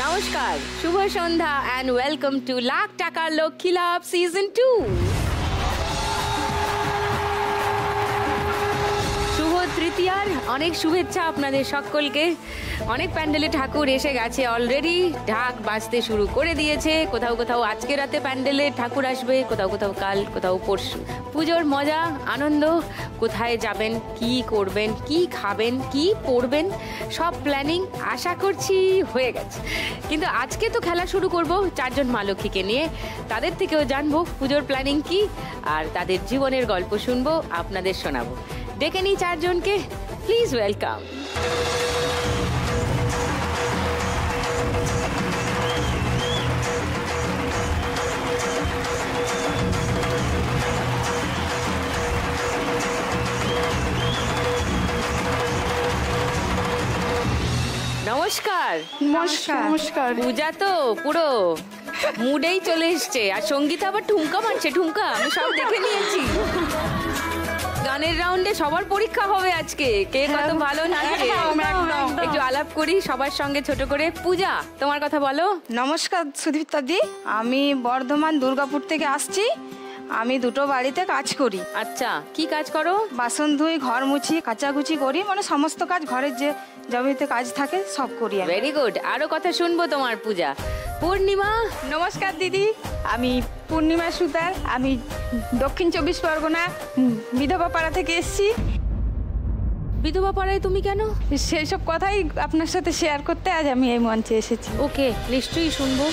নমস্কার, শুভ সন্ধ্যা and welcome to lakh টাকার লক্ষ্মী লাভ season 2। শুভ তৃতীয়ার অনেক শুভেচ্ছা আপনাদের সকলকে। অনেক প্যান্ডেলে ঠাকুর এসে গেছে অলরেডি, ঢাক বাজতে শুরু করে দিয়েছে। কোথাও কোথাও আজকে রাতে প্যান্ডেলে ঠাকুর আসবে, কোথাও কোথাও কাল, কোথাও পরশু। পুজোর মজা আনন্দ, কোথায় যাবেন, কি করবেন, কি খাবেন, কি পরবেন, সব প্ল্যানিং আশা করছি হয়ে গেছে। কিন্তু আজকে তো খেলা শুরু করব চারজন মা লক্ষ্মীকে নিয়ে। তাদের থেকেও জানবো পুজোর প্ল্যানিং কি, আর তাদের জীবনের গল্প শুনবো, আপনাদের শোনাবো। ডেকে নিই চারজনকে, প্লিজ ওয়েলকাম। নমস্কার। নমস্কার। নমস্কার। পূজা তো পুরো মুডেই চলে এসছে, আর সঙ্গীত আবার ঠুমকা মারছে। ঠুমকা আমি সব দেখে নিয়েছি। গানের রাউন্ডে সবার পরীক্ষা হবে আজকে, কে কত ভালো নাচে। একটু আলাপ করি সবার সঙ্গে ছোট করে। পূজা, তোমার কথা বলো। নমস্কার সুদীপ্তা দি, আমি বর্ধমান দুর্গাপুর থেকে আসছি। আমি দুটো বাড়িতে কাজ করি। আচ্ছা, কি কাজ করো? বাসন ধুই, ঘর মুছি, কাচাকুচি করি, মানে সমস্ত কাজ, ঘরের যে যাবতীয় কাজ থাকে সব করি। ভেরি গুড, আরো কথা শুনবো তোমার। পূজা। পূর্ণিমা। নমস্কার দিদি, আমি পূর্ণিমা সুতার, আমি দক্ষিণ 24 পরগনা বিধবা পাড়া থেকে এসেছি। বিধবা পাড়ায় তুমি কেন? সেই সব কথাই আপনার সাথে শেয়ার করতে আজ আমি এই মঞ্চে এসেছি। ওকে, নিশ্চয়ই শুনবো।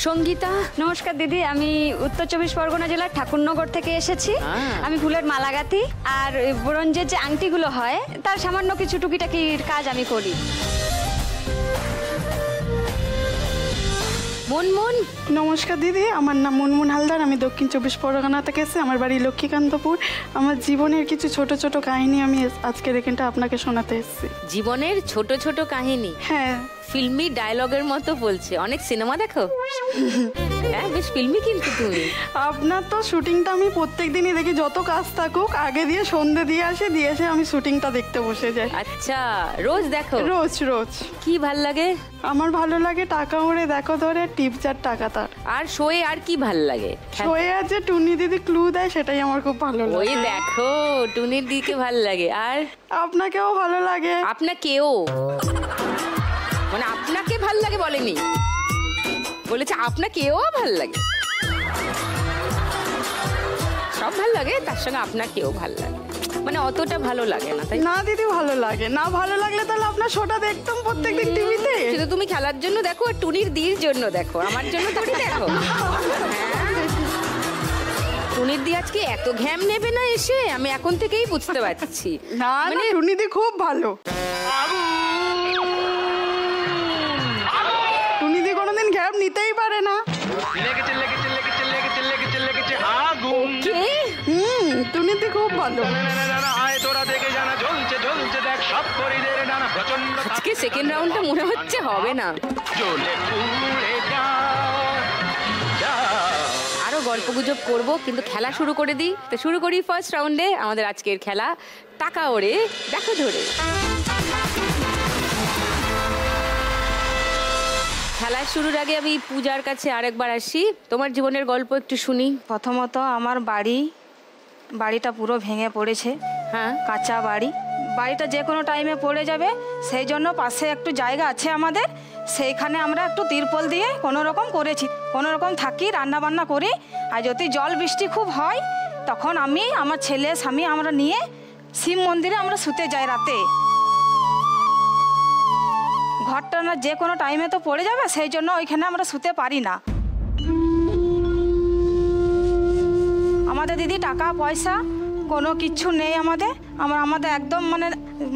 সঙ্গীতা। নমস্কার দিদি, আমি উত্তর 24 পরগনা জেলার ঠাকুরনগর থেকে এসেছি। আমি ফুলের মালা গাঁথি, আর ব্রোঞ্জের যে আংটিগুলো হয় তার সামান্য কিছু টুকিটাকি কাজ আমি করি। মুনমুন। নমস্কার দিদি, আমার নাম মুনমুন হালদার, আমি দক্ষিণ 24 পরগনা থেকে এসেছি। আমার বাড়ি লক্ষ্মীকান্তপুর। আমার জীবনের কিছু ছোট ছোট কাহিনী আমি আজকের এখানটা আপনাকে শোনাতে এসেছি। জীবনের ছোট ছোট কাহিনী? হ্যাঁ, ফিল্মি ডায়লগের মতো বলছে। অনেক সিনেমা দেখো? হ্যাঁ, বেশ ফিল্মি কিন্তু তুমি। আপনার তো শুটিংটা আমি প্রত্যেক দিনই দেখি, যত কাজ থাকুক আগে দিয়ে সন্ধে দিয়ে এসে আমি শুটিংটা দেখতে বসে যাই। আচ্ছা, রোজ দেখো? রোজ রোজ। কি ভাল লাগে? আমার ভালো লাগে টাকা ওড়ে দেখো ধরে, টিপস আর টাকা তার। আর শোয়ে আর কি ভাল লাগে? শোয়ে আর যে টুনি দিদি ক্লু দেয় সেটাই আমার খুব ভালো লাগে। ওই দেখো, টুনির দিকে ভাল লাগে। আর আপনাকেও ভালো লাগে? আপনাকেও, মানে আপনাকে ভাল লাগে বলেনি, বলেছে আপনাকেও ভাল লাগে। সব ভাল লাগে, তার সঙ্গে আপনাকেও ভাল লাগে, মানে অতটা ভালো লাগে না। তাই না দিদি, ভালো লাগে। না ভালো লাগলে তাহলে আপনার শোটা দেখতাম প্রত্যেকদিন টিভিতে। শুধু তুমি খেলার জন্য দেখো আর টুনির দির জন্য দেখো, আমার জন্য তুমি দেখো। টুনির দি আজকে এত ঘ্যাম নেবে না এসে, আমি এখন থেকেই বুঝতে পারছি। না মানে টুনি দি খুব ভালো। টুনি দি কোনোদিন ঘ্যাম নিতেই পারে না। টুনি দি খুব ভালো। আজকে সেকেন্ড রাউন্ডটা মনে হচ্ছে হবে না। আরো গল্প গুজব করবো, কিন্তু খেলা শুরু করে দিই। তো শুরু করি ফার্স্ট রাউন্ডে আমাদের আজকের খেলা, টাকা ওড়ে দেখো ধরে। খেলা শুরুর আগে আমি পূজার কাছে আরেকবার আসি, তোমার জীবনের গল্প একটু শুনি। প্রথমত আমার বাড়িটা পুরো ভেঙে পড়েছে। হ্যাঁ, কাঁচা বাড়ি। বাড়িটা যে কোনো টাইমে পড়ে যাবে, সেই জন্য পাশে একটু জায়গা আছে আমাদের, সেইখানে আমরা একটু তিরপল দিয়ে কোনো রকম করেছি, কোনো রকম থাকি, রান্না বান্না করি। আর যদি জল বৃষ্টি খুব হয় তখন আমি, আমার ছেলে, স্বামী আমরা নিয়ে শিব মন্দিরে আমরা শুতে যাই রাতে। ঘরটা না যে কোনো টাইমে তো পড়ে যাবে, সেই জন্য ওইখানে আমরা শুতে পারি না। আমাদের দিদি টাকা পয়সা কোনো কিছু নেই আমাদের। আমাদের একদম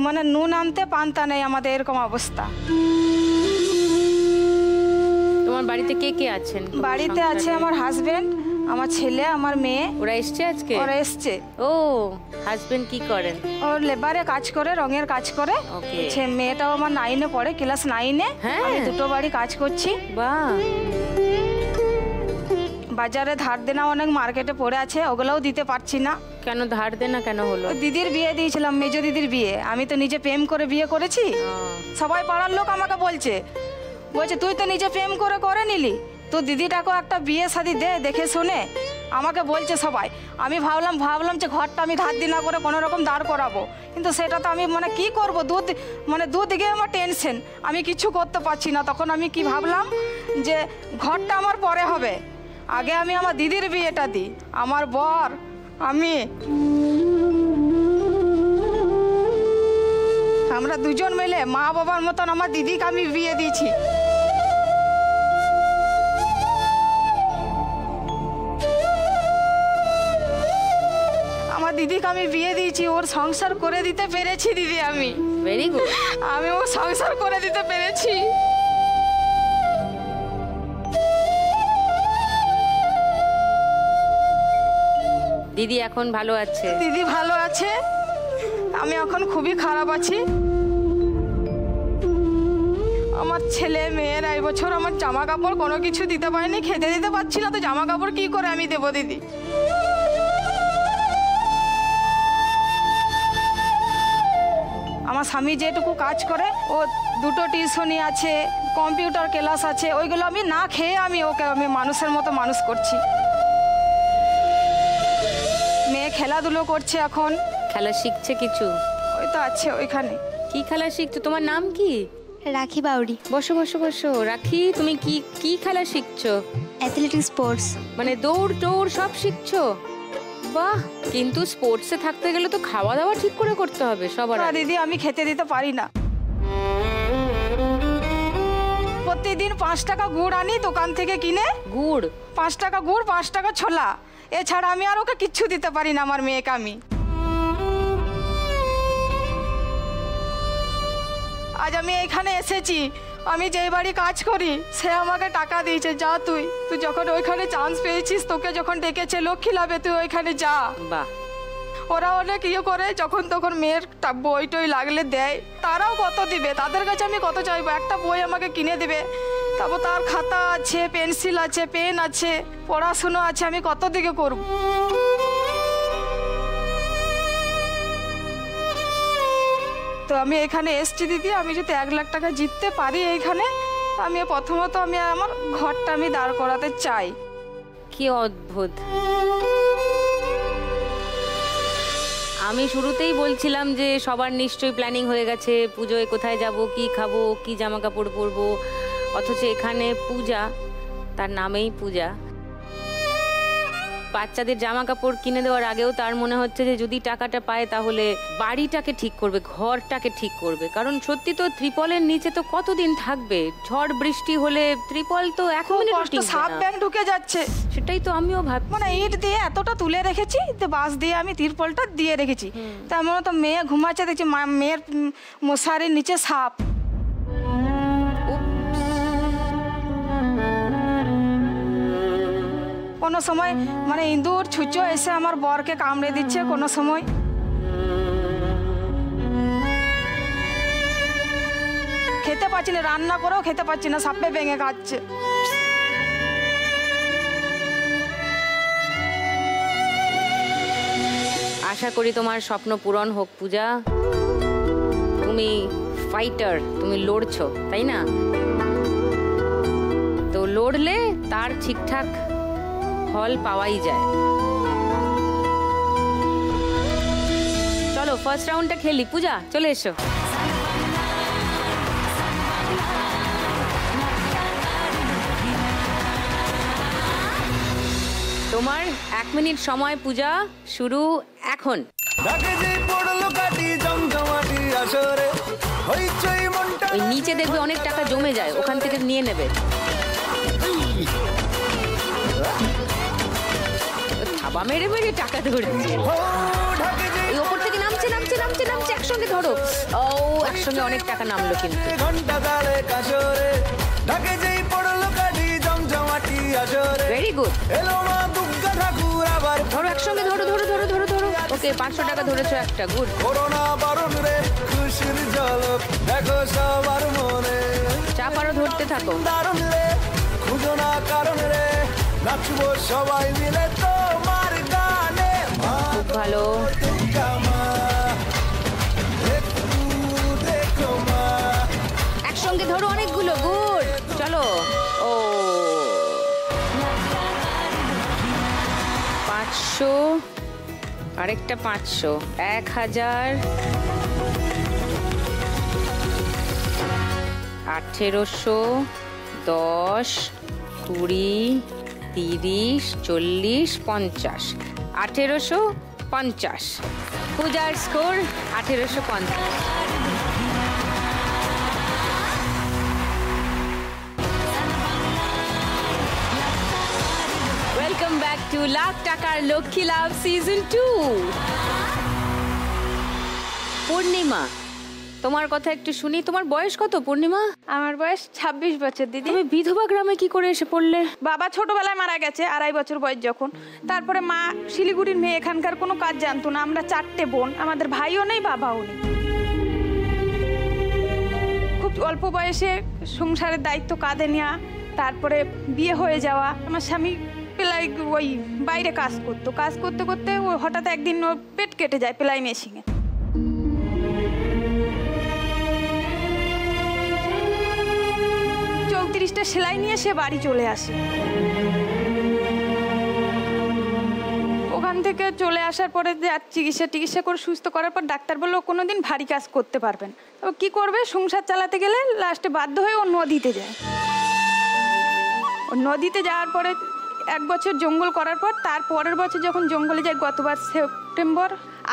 মানে নুন আনতে পান্তা নেই আমাদের, এরকম অবস্থা। তোমার বাড়িতে কে কে আছেন? বাড়িতে আছে আমার হাজবেন্ড, আমার ছেলে, আমার মেয়ে। ওরা এসছে আজকে? ওরা এসছে। ও, হাজবেন্ড কি করেন? ওর লেবারে কাজ করে, রঙের কাজ করে। মেয়েটাও আমার 9-এ পড়ে, ক্লাস 9-এ। আমি দুটো বাড়ি কাজ করছি। বাহ। বাজারে ধার দেনা অনেক মার্কেটে পড়ে আছে, ওগুলোও দিতে পারছি না। কেন ধার দেনা কেন হলো? দিদির বিয়ে দিয়েছিলাম, মেজো দিদির বিয়ে। আমি তো নিজে প্রেম করে বিয়ে করেছি। সবাই পাড়ার লোক আমাকে বলছে বলছে তুই তো নিজে প্রেম করে নিলি, তো দিদিটাকেও একটা বিয়ে শাদি দে দেখে শুনে। আমাকে বলছে সবাই। আমি ভাবলাম যে ঘরটা আমি ধার দিনা করে কোনো রকম দাঁড় করাবো, কিন্তু সেটা তো আমি মানে কি করব, দুদিকে আমার টেনশন, আমি কিছু করতে পারছি না। তখন আমি কি ভাবলাম যে ঘরটা আমার পরে হবে, আগে আমি আমার দিদির বিয়েটা দিই। আমার বর আমরা দুজন মিলে মা বাবার মতন আমার দিদিকে আমি বিয়ে দিয়েছি। আমার দিদিকে আমি বিয়ে দিয়েছি, ওর সংসার করে দিতে পেরেছি দিদি। আমি ভেরি গুড। আমি ওর সংসার করে দিতে পেরেছি। দিদি এখন ভালো আছে? দিদি ভালো আছে, আমি এখন খুবই খারাপ আছি। আমার ছেলে মেয়ের এই বছর আমার জামা কাপড় কোনো কিছু দিতে পারিনি, খেতে দিতে পারছি না, তো জামা কাপড় কি করে আমি দেবো দিদি? আমার স্বামী যেটুকু কাজ করে, ও দুটো টিউশনি আছে, কম্পিউটার ক্লাস আছে, ওইগুলো আমি না খেয়ে ওকে মানুষের মতো মানুষ করছি। মেয়ে খেলাধুলো করছে এখন। খেলা শিখছে কিছু? ওই তো আছে ওইখানে। কি খেলা শিখছো? তোমার নাম কি? রাখি বাউরি। বসো বসো বসো। রাখি, তুমি কি খেলা শিখছো? Athletic sports. মানে দৌড় টোড় সব শিখছো? বাহ, কিন্তু স্পোর্টসে থাকতে গেলে তো খাওয়া দাওয়া ঠিক করে করতে হবে সবার না আগে। দিদি, আমি খেতে দিতে পারি না। প্রতিদিন 5 টাকা গুড় আনি দোকান থেকে কিনে। গুড়? 5 টাকা গুড়, 5 টাকা ছোলা, এছাড়া আমি আর ওকে কিচ্ছু দিতে পারি না আমার মেয়েকে। আমি আজ আমি এইখানে এসেছি, আমি যেই বাড়ি কাজ করি সে আমাকে টাকা দিয়েছে, যা তুই যখন ওইখানে চান্স পেয়েছিস, তোকে যখন ডেকেছে লক্ষ্মী লাভে, তুই ওইখানে যা। বাহ। ওরা অনেক ইয়ে করে, যখন তখন মেয়ের বই টই লাগলে দেয়। তারাও কত দিবে, তাদের কাছে আমি কত চাইবো? একটা বই আমাকে কিনে দিবে, তারপর তার খাতা আছে, পেন্সিল আছে, পেন আছে, পড়াশুনো আছে, আমি কত দিকে করব? তো আমি এখানে এসছি দিদি, আমি যদি 1 লাখ টাকা জিততে পারি এইখানে, আমি প্রথমত আমার ঘরটা আমি দাঁড় করাতে চাই। কি অদ্ভুত। আমি শুরুতেই বলছিলাম যে সবার নিশ্চয়ই প্ল্যানিং হয়ে গেছে, পুজোয় কোথায় যাব, কি খাবো, কি জামা কাপড় পরবো, অথচ এখানে পূজা, তার নামেই পূজা। বাচ্চাদের জামা কাপড় কিনে দেওয়ার আগেও তার মনে হচ্ছে যে যদি টাকাটা পায় তাহলে বাড়িটাকে ঠিক করবে, ঘরটাকে ঠিক করবে। কারণ সত্যি তো ত্রিপলের নিচে তো কতদিন থাকবে? ঝড় বৃষ্টি হলে ত্রিপল তো এখন সাপ ব্যাগ ঢুকে যাচ্ছে। সেটাই তো আমিও ভাব, মানে ইট দিয়ে এতটা তুলে রেখেছি, তো বাঁশ দিয়ে আমি তিরপলটা দিয়ে রেখেছি। তেমন তো মেয়ে ঘুমাচ্ছে, দেখছি মেয়ের মশারির নিচে সাপ। কোনো সময় মানে ইঁদুর ছুঁচো এসে আমার বরকে কামড়ে দিচ্ছে, কোনো সময় খেতে পাচ্ছি না, রান্না করেও খেতে পাচ্ছি না, সাপে ভেঙে খাচ্ছে। আশা করি তোমার স্বপ্ন পূরণ হোক পূজা। তুমি ফাইটার, তুমি লড়ছো, তাই না? তো লড়লে তার ঠিকঠাক ফল পাওয়াই যায়। চলো ফার্স্ট রাউন্ডটা খেলি। পূজা চলে এসো। তোমার 1 মিনিট সময় পূজা, শুরু এখন। ওই নিচে দেখবে অনেক টাকা জমে যায়, ওখান থেকে নিয়ে নেবে। থাবা মেরে মেরে টাকা ধরছে, ওই ওপর থেকে নামছে নামছে নামছে নামছে, একসঙ্গে ধরো। ও একসঙ্গে অনেক টাকা নামলো কিন্তু। Very good. ধরো একসঙ্গে, ধরো ধরো ধরো ধরো ধরো। ওকে 500 টাকা ধরেছো একটা, গুড। চাপ আরো ধরতে থাকো। খুব ভালো। একসঙ্গে ধরো অনেকগুলো, গুড। 500, আরেকটা 500, 1000, 1800, 10, 20, 30, 40, 50, 1850। পূজার score 1850। Welcome back to lakh টাকার লক্ষ্মী লাভ সিজন 2। পূর্ণিমা, তোমার কথা একটু শুনি। তোমার বয়স কত পূর্ণিমা? আমার বয়স 26 বছর দিদি। তুমি বিধবা গ্রামে কি করে এসে পড়লে? বাবা ছোটবেলায় মারা গেছে 2.5 বছর বয়স যখন। তারপরে মা শিলিগুড়ির মেয়ে, এখানকার কোনো কাজ জানতো না। আমরা 4টে বোন, আমাদের ভাইও নেই বাবাও নেই। খুব অল্প বয়সে সংসারের দায়িত্ব কাঁধে নেওয়া, তারপরে বিয়ে হয়ে যাওয়া। আমার স্বামী প্লাই ওই বাইরে কাজ করতে করতে ও হঠাৎ একদিন ওর পেট কেটে যায় প্লাই মেশিনে। 34টা সেলাই নিয়ে সে বাড়ি চলে আসে। ওখান থেকে চলে আসার পরে চিকিৎসা করে সুস্থ করার পর ডাক্তার বললো কোনোদিন ভারী কাজ করতে পারবেন। ও কি করবে, সংসার চালাতে গেলে লাস্টে বাধ্য হয়ে ও নদীতে যায়। ও নদীতে যাওয়ার পরে 1 বছর জঙ্গল করার পর তার পরের বছর যখন জঙ্গলে যায়, গতবার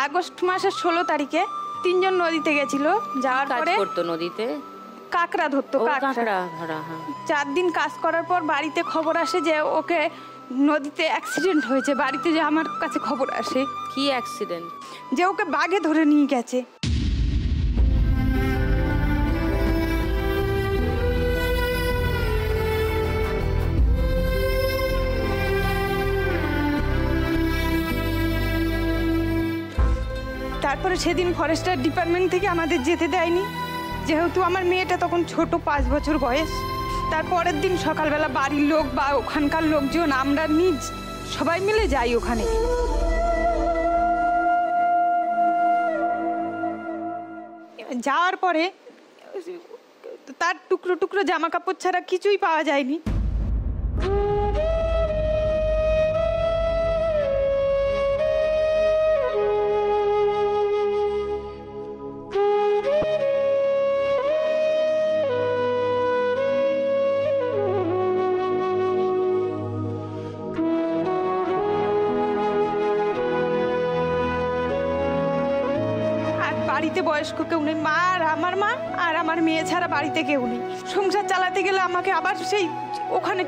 আগস্ট মাসের 16 তারিখে 3 জন নদীতে গেছিল। যাওয়ার পরে নদীতে কাঁকড়া ধরতো, কাঁকড়া ধরা। 4 দিন কাজ করার পর বাড়িতে খবর আসে যে ওকে নদীতে অ্যাক্সিডেন্ট হয়েছে। বাড়িতে যে আমার কাছে খবর আসে। কি অ্যাক্সিডেন্ট? যে ওকে বাঘে ধরে নিয়ে গেছে। তারপরে সেদিন ফরেস্টার ডিপার্টমেন্ট থেকে আমাদের যেতে দেয়নি, যেহেতু আমার মেয়েটা তখন ছোট, 5 বছর বয়স। তারপরের দিন সকালবেলা বাড়ির লোক বা ওখানকার লোকজন আমরা সবাই মিলে যাই ওখানে। যাওয়ার পরে তার টুকরো টুকরো জামা কাপড় ছাড়া কিছুই পাওয়া যায়নি। বাড়িতে বয়স্ক কেউ নেই, মা আর আমার মেয়ে ছাড়া বাড়িতে কেউ নেই। সংসার চালাতে গেলে আমাকে আবার সেই ওখানে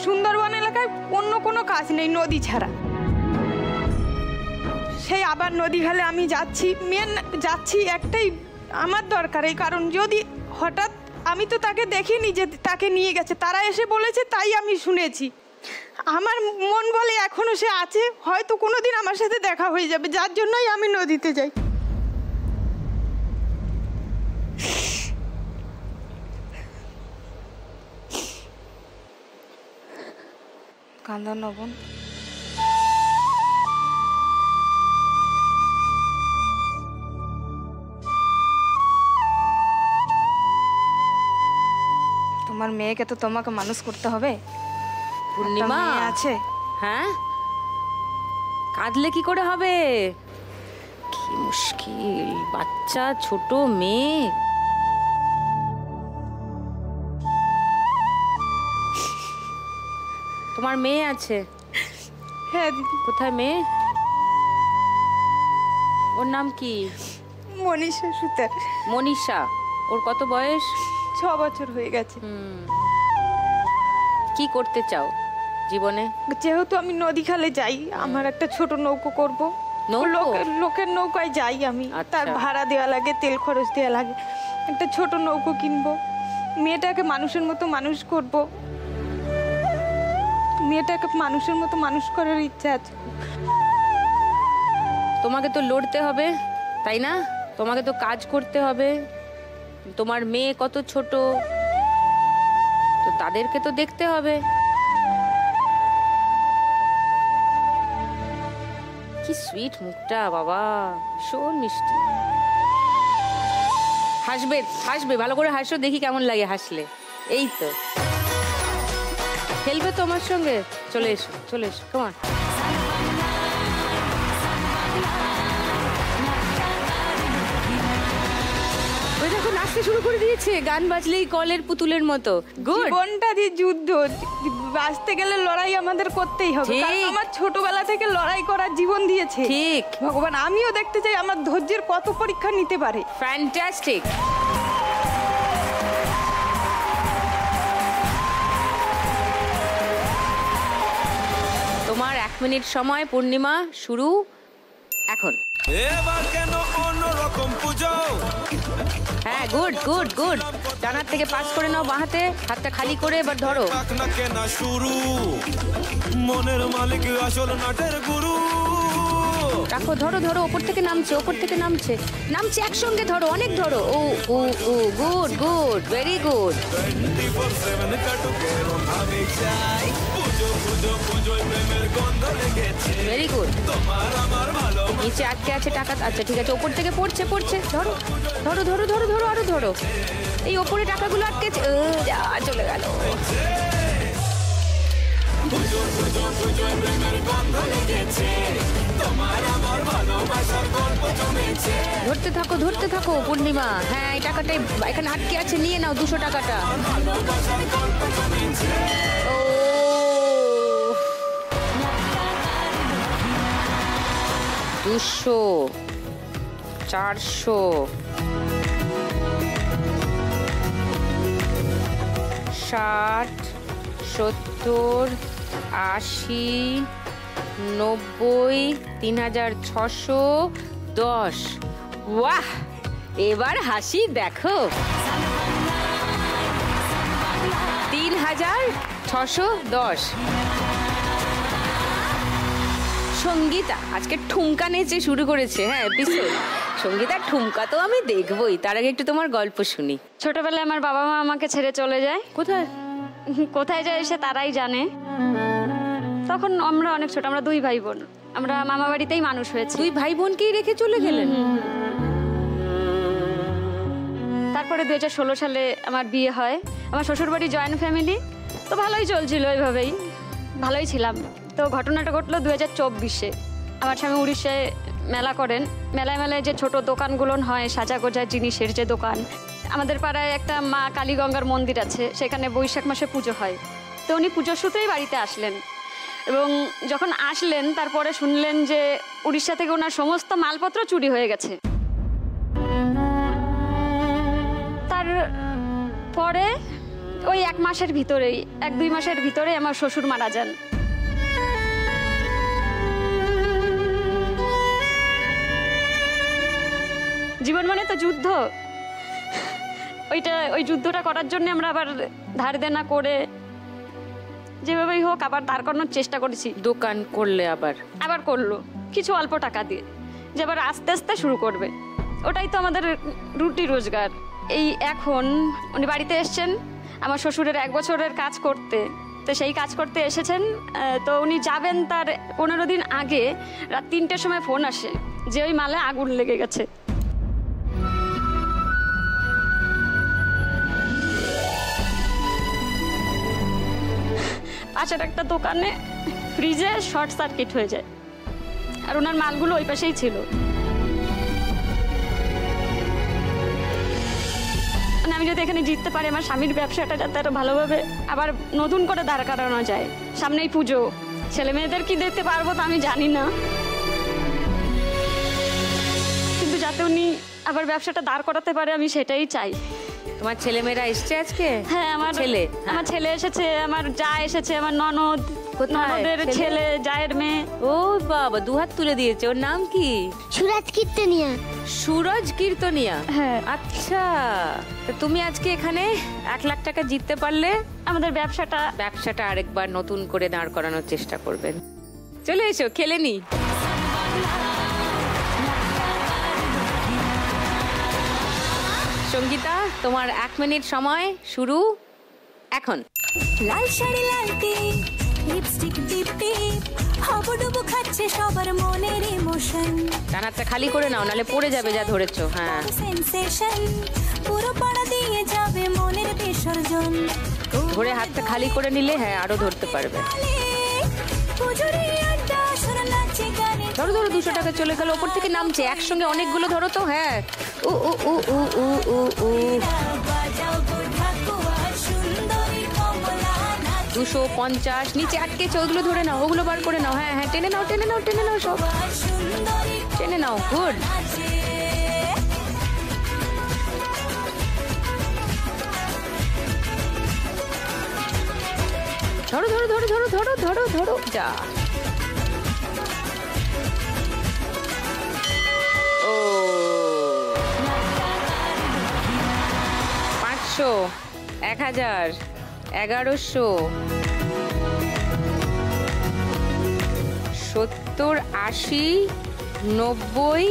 সুন্দরবন এলাকায় অন্য কোনো কাজ নেই নদী ছাড়া। সেই আবার নদী ঘালে আমি যাচ্ছি একটাই আমার দরকার, এই কারণ যদি হঠাৎ, আমি তো তাকে দেখিনি যে তাকে নিয়ে গেছে, তারা এসে বলেছে তাই আমি শুনেছি। আমার মন বলে এখনো সে আছে, হয়তো কোনোদিন আমার সাথে দেখা হয়ে যাবে, যার জন্যই আমি নদীতে যাই। কান্দা নবন, তোমার মেয়েকে তো তোমাকে মানুষ করতে হবে। পূর্ণিমা আছে, হ্যাঁ, কাঁদলে কি করে হবে? কি মুশকিল, বাচ্চা ছোট মেয়ে। তোমার মেয়ে আছে? হ্যাঁ দিদি। কোথায় মেয়ে? ওর নাম কি? মনীষা সুতার। মনীষা। ওর কত বয়স? 6 বছর হয়ে গেছে। কি করতে চাও জীবনে? যেহেতু আমি নদী খালে যাই, আমার একটা ছোট নৌকো করব। লোকের নৌকায় যাই আমি, তার ভাড়া দেওয়া লাগে, তেল খরচ দেওয়া লাগে। একটা ছোট নৌকো কিনবো, মেয়েটাকে মানুষের মতো মানুষ করব। মেয়েটাকে মানুষের মতো মানুষ করার ইচ্ছা আছে। তোমাকে তো লড়তে হবে, তাই না? তোমাকে তো কাজ করতে হবে। তোমার মেয়ে কত ছোট, তো তাদেরকে তো দেখতে হবে। কি সুইট মুখটা বাবা, ভীষণ মিষ্টি। হাসবে, হাসবে, ভালো করে হাসো, দেখি কেমন লাগে হাসলে। এই তো খেলবে তো আমার সঙ্গে? চলে এসো, চলে এসো, কেমন? ওই দেখো নাচতে শুরু করে দিয়েছে, গান বাজলেই কলের পুতুলের মতো। গুড। জীবনটা দিয়ে যুদ্ধ, বাঁচতে গেলে লড়াই আমাদের করতেই হবে, কারণ আমার ছোটবেলা থেকে লড়াই করার জীবন দিয়েছে। ঠিক। ভগবান, আমিও দেখতে চাই আমার ধৈর্যের কত পরীক্ষা নিতে পারে। ফ্যান্টাস্টিক। তোমার 1 মিনিট সময় পূর্ণিমা, শুরু এখন। এবার কেন অন্যরকম পুজো? হ্যাঁ, গুড গুড গুড। ডানার থেকে পাস করে নাও বাঁ হাতে, হাতটা খালি করে এবার ধরো। না কেনা শুরু, মনের মালিক আসল নাটের গুরু। রাখো, ধরো ধরো, ওপর থেকে নামছে, ওপর থেকে নামছে, নামছে, একসঙ্গে ধরো, অনেক ধরো। ও ও ও, গুড গুড, ভেরি গুড। 24/7 কাটুকের ভাবে চাই, পুজো পুজো পুজোয় প্রেমের গন্ধ লেগেছে। Very good. তোমার আমার ভালো নিচে আটকে আছে টাকা। আচ্ছা ঠিক আছে, ওপর থেকে পড়ছে পড়ছে, ধরো ধরো ধরো ধরো ধরো, আরো ধরো। এই ওপরে টাকাগুলো আটকেছে, যা চলে গেল। পুজো পুজো পুজোয় প্রেমের গন্ধ লেগেছে, তোমার আমার ভালোবাসার গল্প জমেছে। ধরতে থাকো, ধরতে থাকো পূর্ণিমা। হ্যাঁ, এই টাকাটাই এখানে আটকে আছে, নিয়ে নাও 200 টাকাটা। ও 200, 400, 60, 70, 80, 90, 3610। ওয়াহ, এবার হাসি দেখো। 3610। সঙ্গীতা আজকে ঠুমকা নেচে শুরু করেছে। হ্যাঁ, এপিসোড সঙ্গীতার ঠুমকা তো আমি দেখবই, তার আগে একটু তোমার গল্প শুনি। ছোটবেলায় আমার বাবা মা আমাকে ছেড়ে চলে যায়। কোথায় কোথায় যায় সে তারাই জানে। তখন আমরা অনেক ছোট, আমরা 2 ভাই বোন, আমরা মামা বাড়িতেই মানুষ হয়েছি। 2 ভাই বোনকেই রেখে চলে গেলেন? তারপরে 2016 সালে আমার বিয়ে হয়। আমার শ্বশুরবাড়ি জয়েন্ট ফ্যামিলি, তো ভালোই চলছিল, ওইভাবেই ভালোই ছিলাম। তো ঘটনাটা ঘটলো 2024-এ। আমার স্বামী উড়িষ্যায় মেলা করেন। মেলায় মেলায় যে ছোট দোকানগুলো হয়, সাজা গোজার জিনিসের যে দোকান, আমাদের পাড়ায় একটা মা কালীগঙ্গার মন্দির আছে, সেখানে বৈশাখ মাসে পুজো হয়। তো উনি পুজোর সূত্রেই বাড়িতে আসলেন, এবং যখন আসলেন তারপরে শুনলেন যে উড়িষ্যা থেকে ওনার সমস্ত মালপত্র চুরি হয়ে গেছে। তার পরে ওই 1 মাসের ভিতরেই, 1-2 মাসের ভিতরেই আমার শ্বশুর মারা যান। জীবন মানে তো যুদ্ধ। ওই যুদ্ধটা করার জন্য আমরা আবার ধার দেনা করে যেভাবেই হোক আবার দাঁড় করানোর চেষ্টা করেছি। দোকান করলে আবার করলো কিছু অল্প টাকা দিয়ে, যে আবার আস্তে আস্তে শুরু করবে। ওটাই তো আমাদের রুটি রোজগার। এই এখন উনি বাড়িতে এসছেন আমার শ্বশুরের 1 বছরের কাজ করতে। তো সেই কাজ করতে এসেছেন, তো উনি যাবেন তার 15 দিন আগে রাত 3টের সময় ফোন আসে যে ওই মালে আগুন লেগে গেছে। পাশের একটা দোকানে ফ্রিজে শর্ট সার্কিট হয়ে যায়, আর ওনার মালগুলো ওই পাশেই ছিল। মানে আমি যদি এখানে জিততে পারি, আমার স্বামীর ব্যবসাটা যাতে আরো ভালোভাবে আবার নতুন করে দাঁড় করানো যায়। সামনেই পুজো, ছেলে মেয়েদের কি দিতে পারবো তা আমি জানি না, কিন্তু যাতে উনি আবার ব্যবসাটা দাঁড় করাতে পারে আমি সেটাই চাই। তোমার ছেলেমেয়েরা এসছে আজকে? হ্যাঁ, আমার ছেলে এসেছে, আমার যা এসেছে, আমার ননদ, ননদের ছেলে, জায়ের মেয়ে। ও বাবা, 2 হাত তুলে দিয়েছে। ওর নাম কি? সুরাজ কীর্তনিয়া। সুরজ কীর্তনিয়া। হ্যাঁ। আচ্ছা, তো তুমি আজকে এখানে 1 লাখ টাকা জিততে পারলে আমাদের ব্যবসাটা আরেকবার নতুন করে দাঁড় করানোর চেষ্টা করবেন। চলে এসো, খেলে নি। সঙ্গীতা, তোমার 1 মিনিট সময়, শুরু এখন। লাল শাড়ি লাল টিপ, লিপস্টিক টিপ টিপ, হাবুডুবু খাচ্ছে সবার মনের ইমোশন ডান হাতটা খালি করে নাও, নালে পড়ে যাবে যা ধরেছো। হ্যাঁ, সেন্সেশন পুরো পাড়া দিয়ে যাবে মনের বিসর্জন ধরে হাতটা খালি করে নিলে হ্যাঁ আরো ধরতে পারবে। পুজোরে আড্ডা সুর নাচে গানে ধরো ধরো, 200 টাকা চলে গেল, ওপর থেকে নামছে, একসঙ্গে অনেকগুলো ধরো তো। হ্যাঁ, উ উ উ উ উ উ উ বাজাও গো ঠাকুয়া সুন্দরী কমলা নাচ 250 নিচে আটকেছে, ওগুলো ধরে নাও, ওগুলো বার করে নাও। হ্যাঁ হ্যাঁ, টেনে নাও টেনে নাও টেনে নাও, সব সুন্দরী টেনে নাও। গুড। নাচে ধরো ধরো ধরো ধরো ধরো ধরো ধরো, যা। ও 500, 1000, 1100, 70, 80, 90,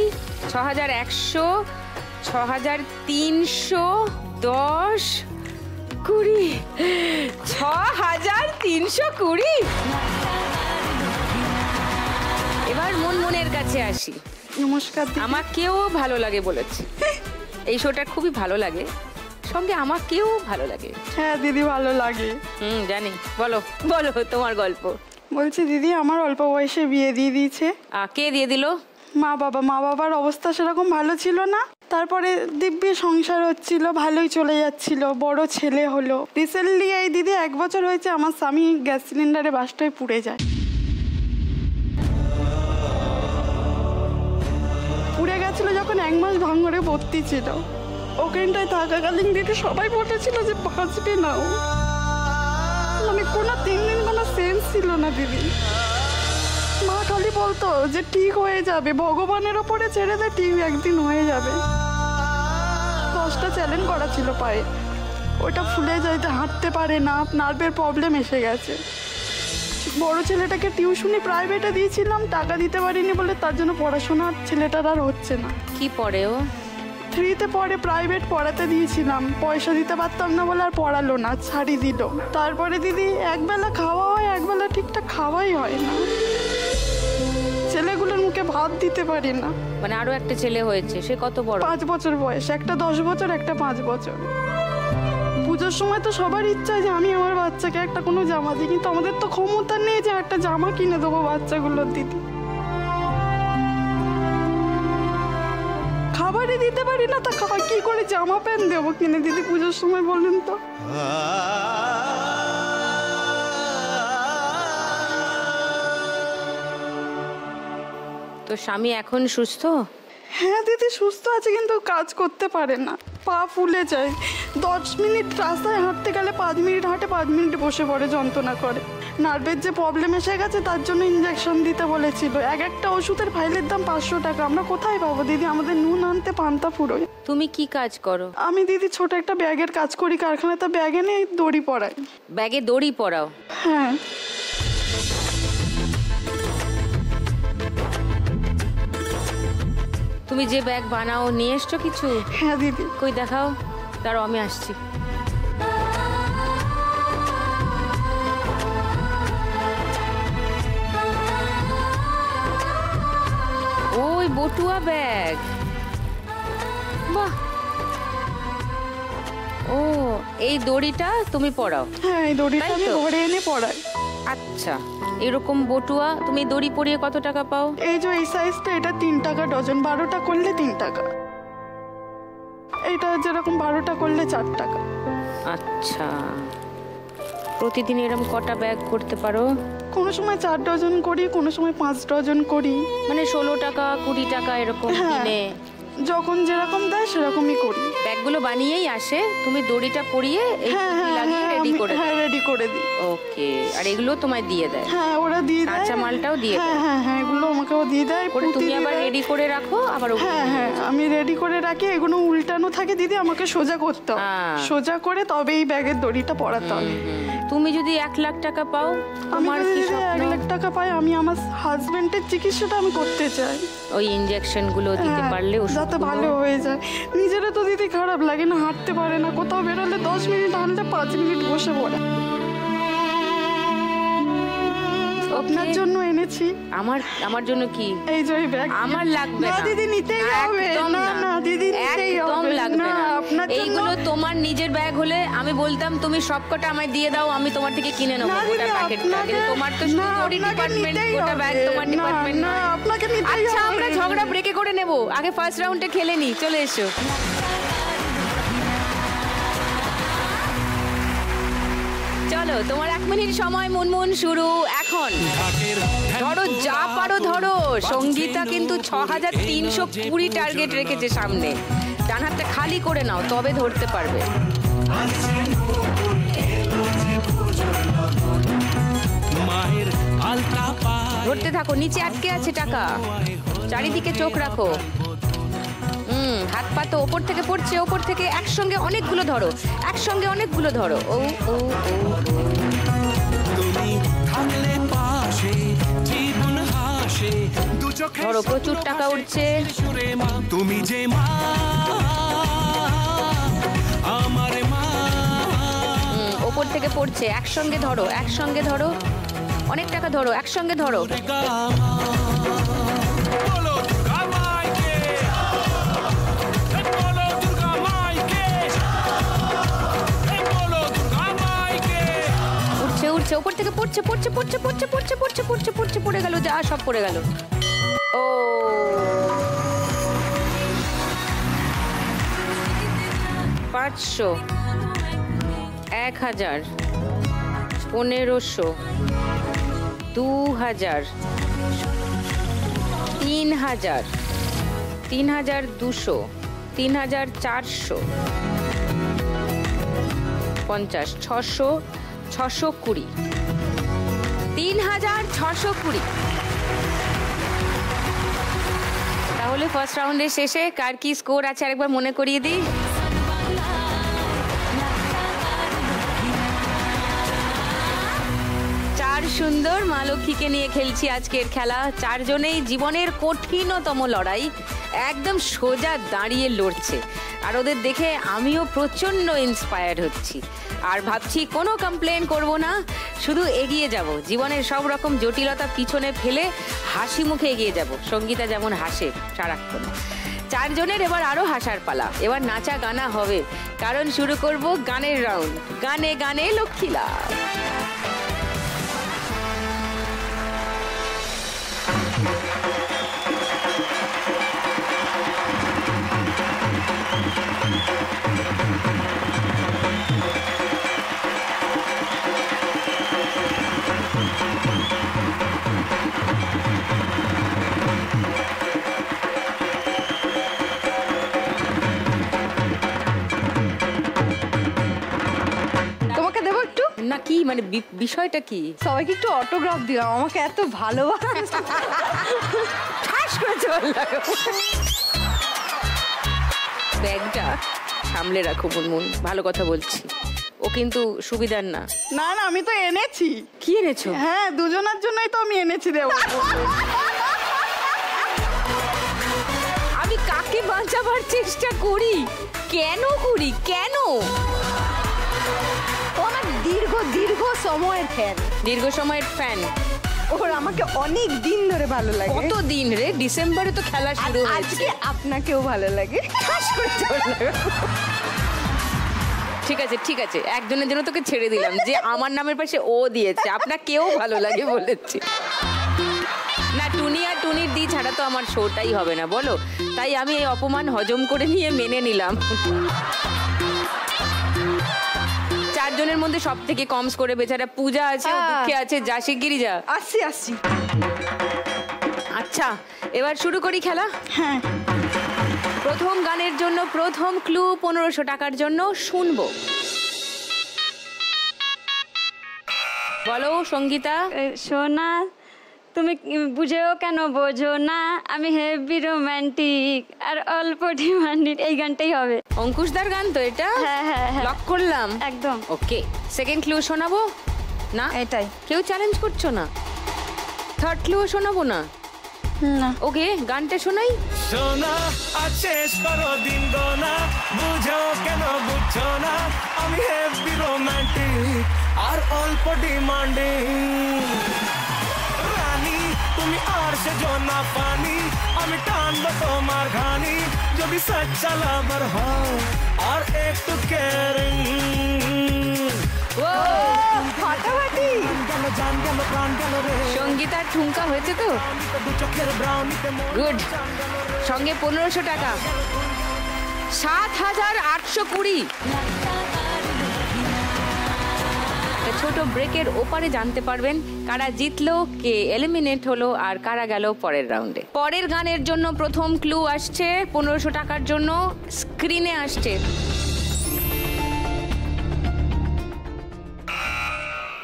6100, 6300, 10, 20, 6320। এবার মনের কাছে আসি। নমস্কার দিদি। আমাকেও ভালো লাগে বলেছে, এই শোটা খুবই ভালো লাগে, সঙ্গে আমাকেও ভালো লাগে। হ্যাঁ দিদি, ভালো লাগে। জানি। বলো বলো তোমার গল্প। বলছি দিদি, আমার অল্প বয়সে বিয়ে দিয়ে দিয়েছে। কে দিয়ে দিল? মা বাবার অবস্থা সেরকম ভালো ছিল না। তারপরে দিব্যি সংসার হচ্ছিল, ভালোই চলে যাচ্ছিল, বড় ছেলে হলো। রিসেন্টলি এই দিদি 1 বছর হয়েছে আমার স্বামী গ্যাস সিলিন্ডারে বাস্টায় পুড়ে যায়। পুড়ে গেছিল যখন 1 মাস ভাঙড়ে ভর্তি ছিল। ওখানটায় থাকাকালীন দিদি সবাই বলেছিল যে বাঁচবে না ও। মানে কোনো 3 দিন কোনো সেন্স ছিল না দিদি। মা খালি বলতো যে ঠিক হয়ে যাবে, ভগবানের ওপরে ছেড়ে দে, ঠিক একদিন হয়ে যাবে। 10টা চ্যালেঞ্জ করা ছিল পায়ে, ওটা ফুলে যাইতে, হাঁটতে পারে না, নার্ভের প্রবলেম এসে গেছে। বড় ছেলেটাকে টিউশনি প্রাইভেটে দিয়েছিলাম, টাকা দিতে পারিনি বলে, তার জন্য পড়াশোনা ছেলেটার আর হচ্ছে না। কি পড়ে ও? 3তে পড়ে, প্রাইভেট পড়াতে দিয়েছিলাম, পয়সা দিতে পারতাম না বলে আর পড়ালো না, ছাড়ি দিল। তারপরে দিদি একবেলা খাওয়া হয়, একবেলা ঠিকঠাক খাওয়াই হয় না। ছেলেগুলোর মুখে ভাত দিতে পারি না। মানে আরো একটা ছেলে হয়েছে, সে কত বড়? 5 বছর বয়স, একটা 10 বছর, একটা 5 বছর। পুজোর সময় তো সবার ইচ্ছা যে আমি আমার বাচ্চাকে একটা কোনো জামা দিই, কিন্তু আমাদের তো ক্ষমতা নেই যে একটা জামা কিনে দেবো বাচ্চাগুলোর দিদি। খাবারই দিতে পারি না, তা কি করে জামা প্যান্ট দেবো কিনে দিদি পুজোর সময় বলুন তো? তো স্বামী এখন সুস্থ? হ্যাঁ দিদি, সুস্থ আছে, কিন্তু কাজ করতে পারে না, পা ফুলে যায়। 10 মিনিট রাস্তায় হাঁটতে গেলে 5 মিনিট হাঁটে, 5 মিনিট বসে পড়ে, যন্ত্রণা করে। নার্ভের যে প্রবলেম এসে গেছে, তার জন্য ইঞ্জেকশন দিতে বলেছিল। একটা ওষুধের ফাইলের দাম 500 টাকা। আমরা কোথায় পাবো দিদি? আমাদের নুন আনতে পান্তা ফুরোয়। তুমি কি কাজ করো? আমি দিদি ছোট একটা ব্যাগের কাজ করি কারখানাতে, ব্যাগে নিয়ে দড়ি পরাই। ব্যাগে দড়ি পরাও? হ্যাঁ। তুমি যে ব্যাগ বানাও নিয়ে এসছো কিছু? হ্যাঁ দিদি। কই দেখাও, দাঁড়াও আমি আসছি। ওই বটুয়া ব্যাগ, বাহ। ও, এই দড়িটা তুমি পরাও? হ্যাঁ, এই দড়িটা আমি ঘরে এনে পরাই। আচ্ছা, এরকম বটুয়া তুমি দড়ি পরিয়ে কত টাকা পাও? এই যে এই সাইজটা, এটা 3 টাকা ডজন, 12টা করলে 3 টাকা। এটা যেরকম 12টা করলে 4 টাকা। আচ্ছা, প্রতিদিন এরকম কটা ব্যাগ করতে পারো? কোনো সময় 4 ডজন করি, কোনো সময় 5 ডজন করি। মানে 16 টাকা 20 টাকা এরকম দিনে? যখন যেরকম দেয় সেরকমই করি। ব্যাগগুলো বানিয়েই আসে, তুমি দড়িটা পরিয়ে এই পুঁতি লাগিয়ে রেডি করে দাও? হ্যাঁ, রেডি করে দিই। ওকে, আর এগুলো তোমায় দিয়ে দেয়? হ্যাঁ, ওরা দিয়ে দেয়। কাঁচা মালটাও দিয়ে দেয়? হ্যাঁ হ্যাঁ, এগুলো আমাকেও দিয়ে দেয়। করে তুমি আবার রেডি করে রাখো আবার? হ্যাঁ হ্যাঁ, আমি রেডি করে রাখি। এগুলো উল্টানো থাকে দিদি, আমাকে সোজা করতে হবে। সোজা করে তবে এই ব্যাগের দড়িটা পরাতে হবে। তুমি যদি 1 লাখ টাকা পাও, আমি তোমার যদি কি স্বপ্ন? 1 লাখ টাকা পাই, আমি আমার হাজবেন্ডের চিকিৎসাটা আমি করতে চাই। ওই ইনজেকশন গুলো দিতে পারলে যাতে ভালো হয়ে যায়। নিজেরও তো দিদি খারাপ লাগে না, হাঁটতে পারে না, কোথাও বেরোলে 10 মিনিট হাঁটলে 5 মিনিট বসে পড়ে। আপনার জন্য এনেছি। আমার জন্য কি? এই যে ব্যাগ। আমার লাগবে না না দিদি, নিতেই হবে। না না দিদি, নিতেই হবে। একদম লাগবে না। আপনার জন্য। এইগুলো তোমার নিজের ব্যাগ হলে আমি বলতাম তুমি সবকটা আমায় দিয়ে দাও, আমি তোমার থেকে কিনে নেবো গোটা প্যাকেটটা। কিন্তু তোমার তো শুধু ওরই ডিপার্টমেন্ট, গোটা ব্যাগ তোমার ডিপার্টমেন্ট। না আপনাকে নিতেই হবে। আচ্ছা আমরা ঝগড়া ব্রেকে করে নেব, আগে ফার্স্ট রাউন্ডে খেলে নি। চলে এসো। চলো তোমার 1 মিনিট সময় মুনমুন শুরু এখন। ধরো যা পারো ধরো। সঙ্গীতা কিন্তু 6320 টার্গেট রেখেছে সামনে। ডান হাতটা খালি করে নাও তবে ধরতে পারবে। ধরতে থাকো, নিচে আটকে আছে টাকা। চারিদিকে চোখ রাখো। হাত পা তো ওপর থেকে পড়ছে, ওপর থেকে একসঙ্গে অনেকগুলো ধরো, একসঙ্গে অনেকগুলো ধরো। ও ও ও ধরো, প্রচুর টাকা উঠছে। তুমি যে মা আমার মা। ওপর থেকে পড়ছে, একসঙ্গে ধরো, একসঙ্গে ধরো, অনেক টাকা ধরো, একসঙ্গে ধরো। উঠছে, উপর থেকে পড়ছে, পড়ছে পড়ছে পড়ছে পড়ছে পড়ছে পড়ছে পড়ছে পড়ে গেল, যা সব পড়ে গেল। ও 500, 1000, 1500, 2000, 3000, 3200, 3400, 50, 600, 620, 3620। তাহলে ফার্স্ট রাউন্ডের শেষে কার কি স্কোর আছে আরেকবার মনে করিয়ে দিই। সুন্দর মা লক্ষ্মীকে নিয়ে খেলছি আজকের খেলা। চারজনেই জীবনের কঠিনতম লড়াই, একদম সোজা দাঁড়িয়ে লড়ছে। আর ওদের দেখে আমিও প্রচণ্ড ইন্সপায়ার্ড হচ্ছি। আর ভাবছি কোনো কমপ্লেন করব না, শুধু এগিয়ে যাব। জীবনের সব রকম জটিলতা পিছনে ফেলে হাসি মুখে এগিয়ে যাব। সঙ্গীতা যেমন হাসে সারাক্ষণ। চারজনের এবার আরো হাসার পালা। এবার নাচা গানা হবে, কারণ শুরু করব গানের রাউন্ড। গানে গানে লক্ষ্মীলা। না কি মানে বিষয়টা কি? সবাইকে একটু অটোগ্রাফ দিলাম, আমাকে এত ভালোবাসা। ব্যাগটা সামলে রাখো মুনমুন, ভালো কথা বলছি। ও কিন্তু সুবিধার না। না না আমি তো এনেছি। কি এনেছো? হ্যাঁ দুজনের জন্যই তো আমি এনেছি দেব। আমি কাকে বাঁচাবার চেষ্টা করি? কেন করি? কেন? দীর্ঘ সময়ের ফ্যান। দীর্ঘ সময়ের ফ্যান। ওর আমাকে অনেক দিন ধরে ভালো লাগে। কত দিন রে? ডিসেম্বরে তো খেলা শুরু হয়েছে। আজকে আপনাকেও ভালো লাগে। ঠিক আছে ঠিক আছে, একজনের জন্য তোকে ছেড়ে দিলাম, যে আমার নামের পাশে ও দিয়েছে। আপনাকেও ভালো লাগে বলেছে না। টুনি আর টুনির দি ছাড়া তো আমার শোটাই হবে না, বলো। তাই আমি এই অপমান হজম করে নিয়ে মেনে নিলাম। চারজনের মধ্যে সব থেকে কম করে বেচারা পূজা আছে, ও দুঃখে আছে। যা শিগগিরই যা। আসছি। আচ্ছা এবার শুরু করি খেলা। হ্যাঁ। প্রথম গানের জন্য প্রথম ক্লু 1500 টাকার জন্য শুনবো। বলো সঙ্গীতা। সোনা তুমি বুঝেও কেন বোঝো না, আমি হেভি রোমান্টিক আর অল্প ডিমান্ডিং। এই গানটাই হবে। অঙ্কুশদার গান তো এটা? হ্যাঁ হ্যাঁ হ্যাঁ, লক করলাম একদম। ওকে, সেকেন্ড ক্লু শোনাবো না? এটাই। কেউ চ্যালেঞ্জ করছো না? থার্ড ক্লু শোনাবো না? না। ওকে গানটা শোনাই। সোনা আজ শেষ করো দিন গোনা, বুঝো কেন বুঝছো না, আমি হেভি রোমান্টিক আর অল্প ডিমান্ডিং। তুমি আর সে জোনা পানি আমি টানবো তোমার ঘানি যদি সচ্চা লাভার হও আর একটু কেয়ারিং ফাটাফাটি জান গেল প্রাণ গেল রে সঙ্গীতার ঠুমকা হয়েছে তো দু চোখের ব্রাউনিতে গুড। সঙ্গে 1500 টাকা, 7820। ছোট ব্রেকের ওপারে জানতে পারবেন কারা জিতলো, কে এলিমিনেট হলো আর কারা গেল পরের রাউন্ডে। পরের গানের জন্য প্রথম ক্লু আসছে 1500 টাকার জন্য, স্ক্রিনে আসছে।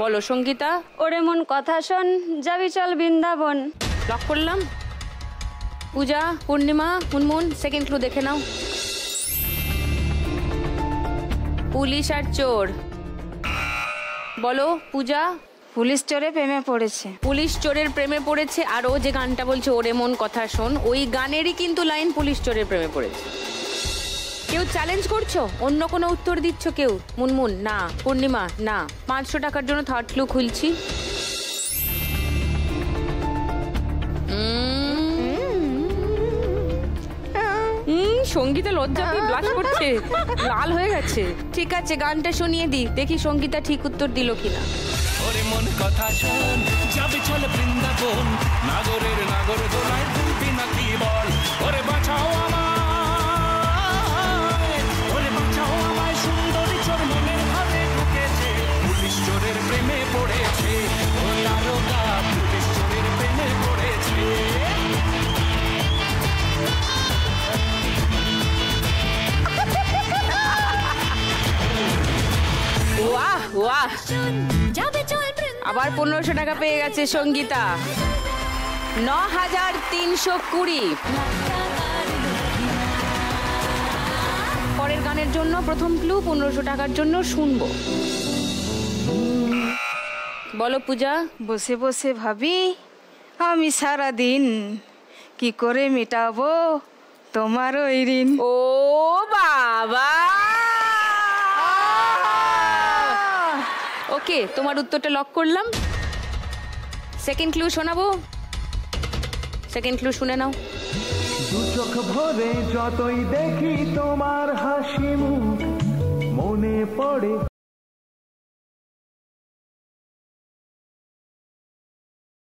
বলো সঙ্গীতা। ওরে মন কথা শোন, যাবি চল বৃন্দাবন। লক করলাম। পূজা, পূর্ণিমা, মুনমুন, সেকেন্ড ক্লু দেখে নাও। পুলিশ আর চোর। বলো পূজা। পুলিশ চোরে প্রেমে পড়েছে। পুলিশ চোরের প্রেমে পড়েছে। আর ও যে গানটা বলছে ওরে মন কথা শোন, ওই গানেরই কিন্তু লাইন পুলিশ চোরের প্রেমে পড়েছে। কেউ চ্যালেঞ্জ করছো? অন্য কোনো উত্তর দিচ্ছ কেউ? মুনমুন না, পূর্ণিমা না। 500 টাকার জন্য থার্ড ক্লু খুলছি। সঙ্গীতা লজ্জা পেয়ে ব্লাশ করছে, লাল হয়ে গেছে। ঠিক আছে, গানটা শুনিয়ে দি, দেখি সঙ্গীতা ঠিক উত্তর দিল কিনা। ওরে মন কথা শোন, যাবে চলে বৃন্দাবন, নাগরের নাগর দোলায় দুলবি নাকি বল। ওরে বাঁচাও আমায়, ওরে বাঁচাও আমায়, সুন্দরী চোর মনের ঘরে ঢুকেছে, পুলিশ চোরের প্রেমে পড়েছে, ও দারোগা পুলিশ চোরের প্রেমে পড়েছে। ওয়াহ ওয়াহ, আবার 1500 টাকা পেয়ে গেছে সঙ্গীতা। 9320। পরের গানের জন্য প্রথম ক্লু 1500 টাকার জন্য শুনবো। বলো পূজা। বসে বসে ভাবি আমি সারাদিন কি করে মেটাবো তোমার ওই ঋণ। ও বাবা, ওকে, তোমার উত্তরটা লক করলাম। সেকেন্ড ক্লু শোনাবো, সেকেন্ড ক্লু শুনে নাও। দু চোখ ভরে যতই দেখি তোমার হাসি মুখ, মনে পড়ে